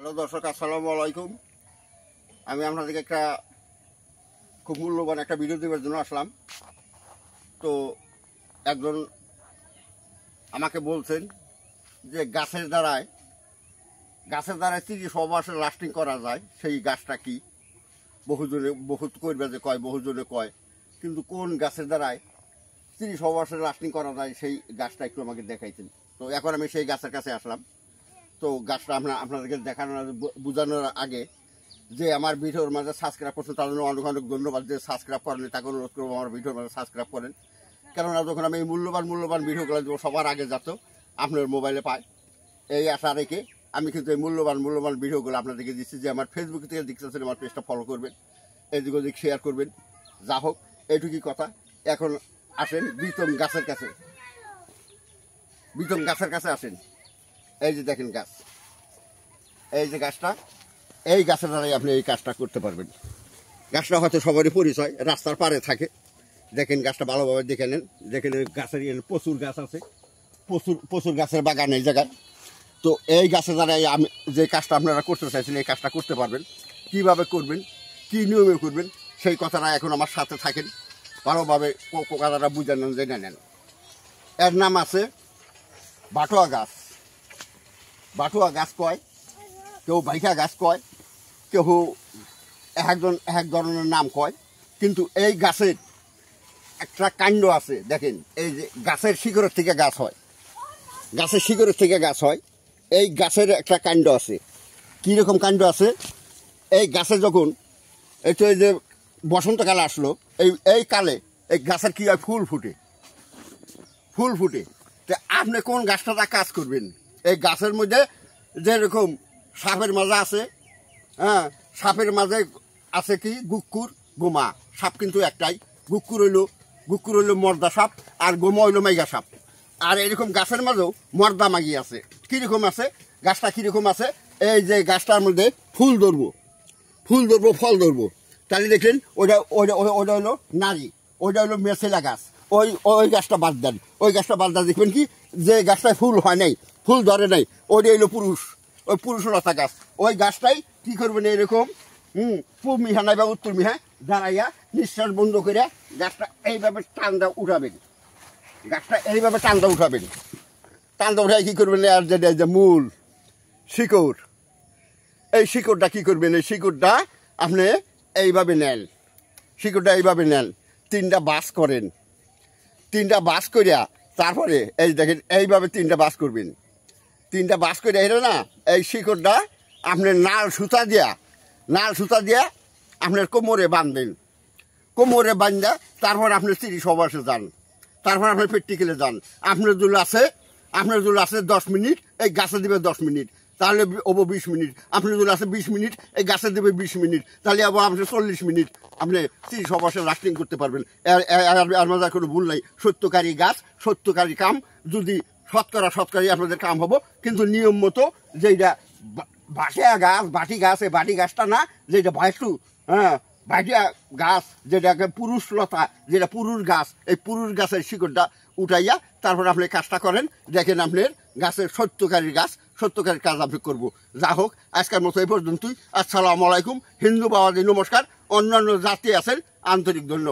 Hello দর্শক, আসসালামু আলাইকুম। আমি আপনাদেরকে একটা খুব মূল্যবান একটা ভিডিও দেওয়ার জন্য আসলাম। তো একজন আমাকে বলছেন যে গাছের দ্বারায় 30 মাসে লাস্টিং করা যায়, সেই গাছটা কি? বহুজনে বহুত করবে যে কয়, বহুজনে কয়, কিন্তু কোন গাছের দ্বারায় 30 মাসে লাস্টিং করা যায় সেই গাছটা একটু আমাকে দেখাইতেন। তো এখন আমি সেই গাছের কাছে আসলাম। তো গাছটা আপনাদেরকে দেখানোর বোঝানোর আগে যে আমার ভিডিওর মাঝে সাবস্ক্রাইব করছেন তার জন্য অনেক অনেক ধন্যবাদ। যে সাবস্ক্রাইব করেন তাকে অনুরোধ করবো আমার ভিডিওর মাঝে সাবস্ক্রাইব করেন, কেননা যখন আমি এই মূল্যবান ভিডিওগুলো দেবো সবার আগে যাতে আপনার মোবাইলে পায়, এই আশা রেখে আমি কিন্তু এই মূল্যবান ভিডিওগুলো আপনাদেরকে দিচ্ছি। যে আমার ফেসবুক থেকে দেখতেছেন আমার পেজটা ফলো করবেন, এদিক ওদিক শেয়ার করবেন। যা হোক, এইটুকুই কথা। এখন আসেন বিতম গাছের কাছে আসেন। এই যে দেখেন গাছ, এই যে গাছটা, এই গাছের দ্বারাই আপনি এই কাজটা করতে পারবেন। গাছটা হয়তো সবারই পরিচয়, রাস্তার পাড়ে থাকে। দেখেন গাছটা ভালোভাবে দেখে নেন। দেখেন গাছের প্রচুর গাছ আছে, প্রচুর গাছের বাগান এই জায়গায়। তো এই গাছের দ্বারাই আমি যে কাজটা আপনারা করতে চাইছেন এই কাজটা করতে পারবেন। কিভাবে করবেন, কি নিয়মে করবেন, সেই কথাটা এখন আমার সাথে থাকেন, ভালোভাবে কথাটা বুঝে নেন, জেনে নেন। এর নাম আছে বাটুয়া গাছ। বাটুয়া গাছ কয়, কেউ বাইকা গাছ কয়, কেউ এক ধরনের নাম কয়। কিন্তু এই গাছের একটা কাণ্ড আছে। দেখেন, এই যে গাছের শিকড়ের থেকে গাছ হয়, এই গাছের একটা কাণ্ড আছে। কীরকম কাণ্ড আছে? এই গাছে যখন এই যে বসন্তকাল আসলো, এই কালে এই গাছের কী হয়, ফুল ফুটে। তো আপনি কোন গাছটা কাজ করবেন? এই গাছের মধ্যে যেরকম সাপের মাজা আছে, হ্যাঁ, সাপের মাঝে আছে কি গুক্কুর, গোমা। সাপ কিন্তু একটাই, গুক্কুর হইল মর্দা সাপ, আর গোমা হইল মাইগা সাপ। আর এরকম গাছের মাঝেও মর্দা মাগি আছে। কীরকম আছে গাছটা? কীরকম আছে? এই যে গাছটার মধ্যে ফুল ধরবো, ফল ধরবো, তাহলে দেখলেন ওইটা হইলো নারী, ওইটা হইলো মেছেলা গাছ। ওই গাছটা বাদ দেন, দেখবেন কি যে গাছটায় ফুল হয় নাই, ফুল ধরে নাই, ওইটা হইলো পুরুষ, ওই পুরুষলতা গাছ। ওই গাছটাই কি করবেন, এরকম পূব মিহা নাই বা উত্তর মিহা দাঁড়াইয়া নিঃশ্বাস বন্ধ করে গাছটা এইভাবে টান্দা উঠাবেন। টান্দা উঠাই কি করবেন, আর যেটা যে মূল শিকড়, এই শিকড়টা কি করবেন, এই শিকড়টা আপনি এইভাবে নেন, তিনটা বাস করেন। করিয়া তারপরে এই দেখেন এইভাবে তিনটা বাস করবেন। এটা না, এই শিকড়টা আপনি নাল সুতা দিয়া আপনার কোমরে বাঁধবেন। বান্ধা তারপর আপনি 30 মাসে যান, তারপর আপনি প্র্যাকটিক্যালে যান। আপনার জন্য আছে 10 মিনিট, এই গাছে দিবে 10 মিনিট, তাহলে ওবো 20 মিনিট। আপনার জন্য আছে 20 মিনিট, এই গাছে দেবে 20 মিনিট, তাহলে আবার আপনি 40 মিনিট আপনি 30 মাসে লাস্টিং করতে পারবেন। আর মজার কোনো ভুল নাই। সত্যকারী কাম, যদি সৎকারী আপনাদের কাম হবো। কিন্তু নিয়ম মতো যেটা বাটি গাছ, এই বাটি গাছটা না, যেটা ভাইটু, হ্যাঁ, ভাইটিয়া গাছ, যেটাকে পুরুষ লতা, যেটা পুরুষ গাছ, এই পুরুষ গাছের শিকড়টা উঠাইয়া তারপর আপনি কাজটা করেন। দেখেন আপনার গাছের সত্যকারী কাজ আপনি করবো। যা হোক, আজকের মতো এই পর্যন্তই। আসসালামু আলাইকুম। হিন্দু বাবাজি নমস্কার। অন্যান্য জাতি আছেন, আন্তরিক ধন্যবাদ।